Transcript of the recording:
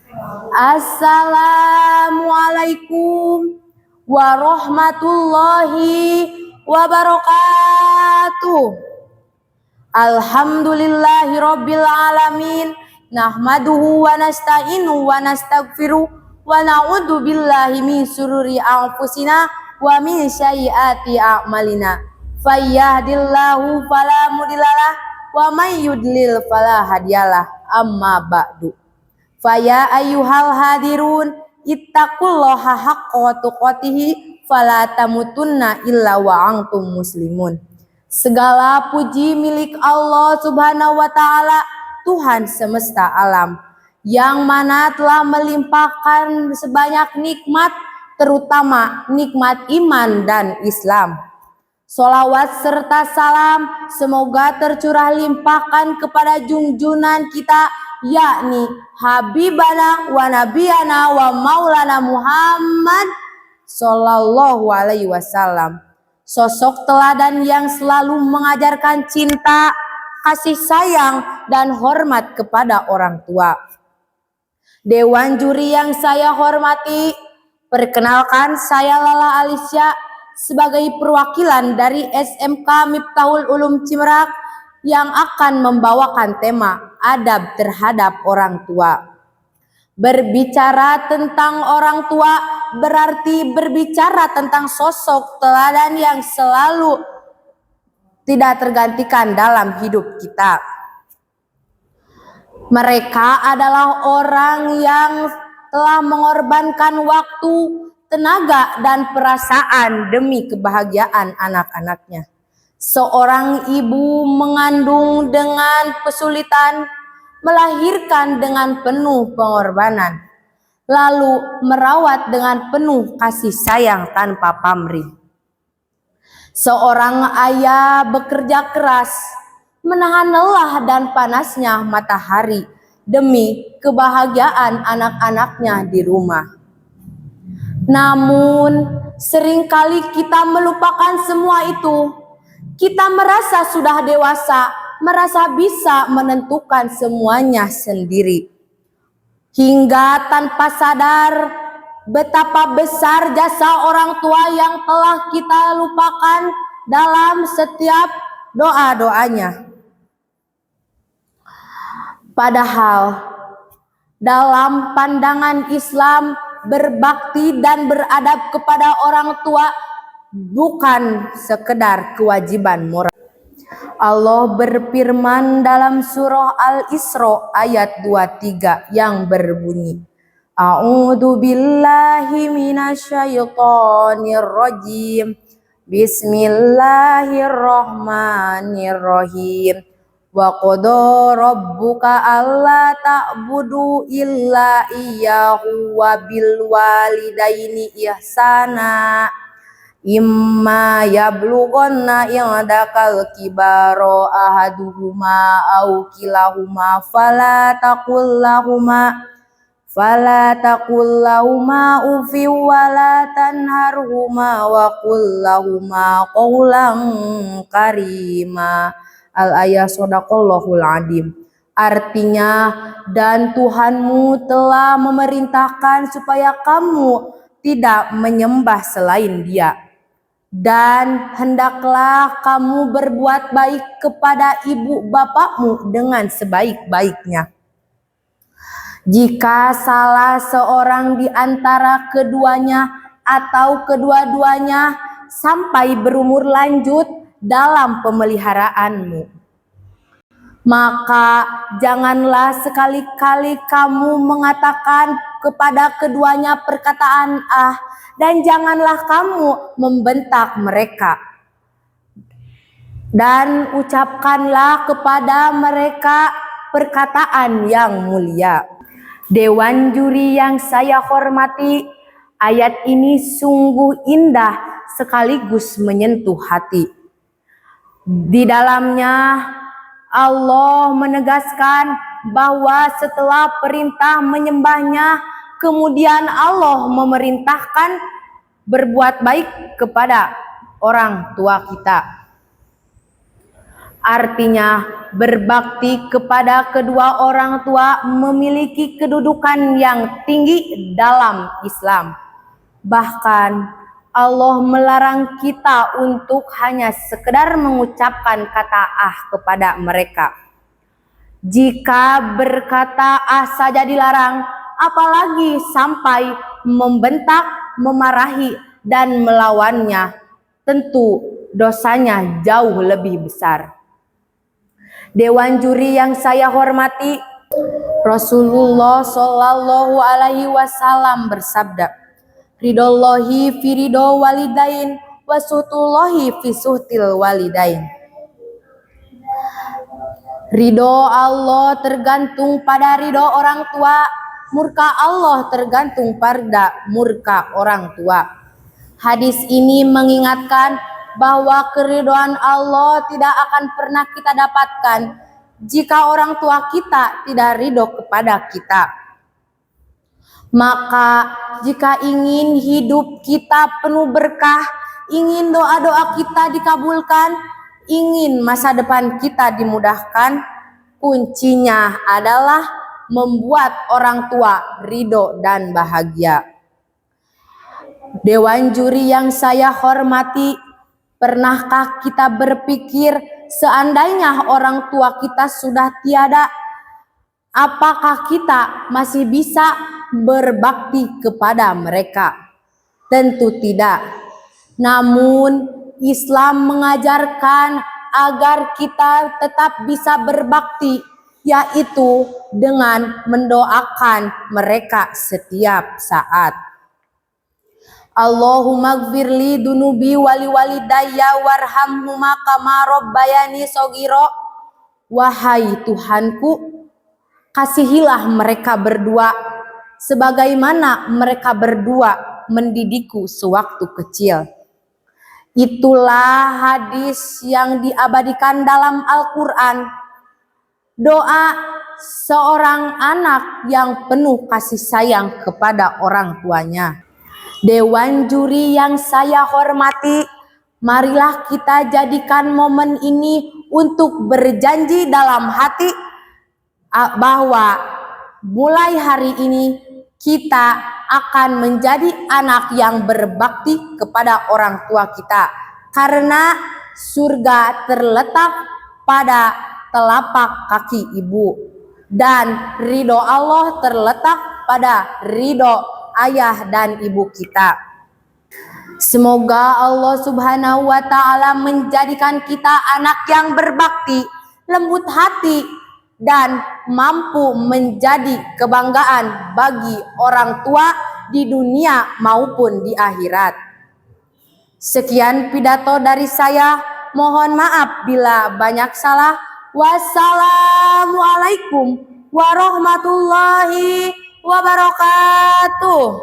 Assalamualaikum warahmatullahi wabarakatuh. Alhamdulillahirabbil alamin. Nahmaduhu wa nasta'inu wa nastaghfiruh wa na'udzu billahi min syururi anfusina wa min sayyiati a'malina. Fayyahdillahu fala mudhillalah wa may yudlil fala hadiyalah. Amma ba'du. Faya ayyuhal hadirun ittaqullaha haqqa tuqatih fala tamutunna illa wa antum muslimun. Segala puji milik Allah Subhanahu wa taala, Tuhan semesta alam, yang mana telah melimpahkan sebanyak nikmat, terutama nikmat iman dan Islam. Sholawat serta salam semoga tercurah limpahkan kepada junjungan kita, yakni Habibana wa Nabiyana wa Maulana Muhammad Sallallahu Alaihi Wasallam, sosok teladan yang selalu mengajarkan cinta, kasih sayang, dan hormat kepada orang tua. Dewan juri yang saya hormati, perkenalkan saya Lala Alisya sebagai perwakilan dari SMK Miftahul Ulum Cimerak yang akan membawakan tema adab terhadap orang tua. Berbicara tentang orang tua berarti berbicara tentang sosok teladan yang selalu tidak tergantikan dalam hidup kita. Mereka adalah orang yang telah mengorbankan waktu, tenaga, dan perasaan demi kebahagiaan anak-anaknya. Seorang ibu mengandung dengan kesulitan, melahirkan dengan penuh pengorbanan, lalu merawat dengan penuh kasih sayang tanpa pamrih. Seorang ayah bekerja keras, menahan lelah dan panasnya matahari demi kebahagiaan anak-anaknya di rumah. Namun, seringkali kita melupakan semua itu. Kita merasa sudah dewasa, merasa bisa menentukan semuanya sendiri. Hingga tanpa sadar betapa besar jasa orang tua yang telah kita lupakan dalam setiap doa-doanya. Padahal, dalam pandangan Islam, berbakti dan beradab kepada orang tua bukan sekedar kewajiban moral. Allah berfirman dalam surah Al-Isra ayat 23 yang berbunyi, A'udzu billahi minasyaitonir rajim. Bismillahirrahmanirrahim. Wa qada rabbuka alla ta'budu illa iyyahu wa bil walidaini ihsana. Imma yablughanna indakal kibaro ahaduhuma aw kilahuma fala taqul lahuma ufi wala tanharhuma wa qul lahuma qawlan karima. Al-ayah Shadaqallahul Adim. Artinya, dan Tuhanmu telah memerintahkan supaya kamu tidak menyembah selain Dia, dan hendaklah kamu berbuat baik kepada ibu bapakmu dengan sebaik-baiknya. Jika salah seorang di antara keduanya atau kedua-duanya sampai berumur lanjut dalam pemeliharaanmu, maka janganlah sekali-kali kamu mengatakan kepada keduanya perkataan "ah", dan janganlah kamu membentak mereka, dan ucapkanlah kepada mereka perkataan yang mulia. Dewan juri yang saya hormati, ayat ini sungguh indah sekaligus menyentuh hati. Di dalamnya Allah menegaskan bahwa setelah perintah menyembahnya, kemudian Allah memerintahkan berbuat baik kepada orang tua kita. Artinya, berbakti kepada kedua orang tua memiliki kedudukan yang tinggi dalam Islam. Bahkan, Allah melarang kita untuk hanya sekedar mengucapkan kata kepada mereka. Jika berkata saja dilarang, apalagi sampai membentak, memarahi, dan melawannya, tentu dosanya jauh lebih besar. Dewan juri yang saya hormati, Rasulullah Shallallahu Alaihi Wasallam bersabda, "Ridollahi fi ridho walidain, wasutullahi fi suhtil walidain." Ridho Allah tergantung pada ridho orang tua, murka Allah tergantung pada murka orang tua. Hadis ini mengingatkan bahwa keridhaan Allah tidak akan pernah kita dapatkan jika orang tua kita tidak ridho kepada kita. Maka jika ingin hidup kita penuh berkah, ingin doa-doa kita dikabulkan, ingin masa depan kita dimudahkan, kuncinya adalah membuat orang tua ridho dan bahagia. Dewan juri yang saya hormati, pernahkah kita berpikir seandainya orang tua kita sudah tiada, apakah kita masih bisa berbakti kepada mereka? Tentu tidak. Namun Islam mengajarkan agar kita tetap bisa berbakti, yaitu dengan mendoakan mereka setiap saat. Allahumma gfirli dunubi wali walidayya warhamhuma kama rabbayani shogiro. Wahai Tuhanku, kasihilah mereka berdua sebagaimana mereka berdua mendidikku sewaktu kecil. Itulah hadis yang diabadikan dalam Al-Quran. Doa seorang anak yang penuh kasih sayang kepada orang tuanya. Dewan juri yang saya hormati, marilah kita jadikan momen ini untuk berjanji dalam hati bahwa mulai hari ini kita akan menjadi anak yang berbakti kepada orang tua kita, karena surga terletak pada telapak kaki ibu dan ridho Allah terletak pada ridho ayah dan ibu kita. Semoga Allah Subhanahu wa Ta'ala menjadikan kita anak yang berbakti, lembut hati, dan mampu menjadi kebanggaan bagi orang tua di dunia maupun di akhirat. Sekian pidato dari saya, mohon maaf bila banyak salah. Wassalamualaikum warahmatullahi wabarakatuh.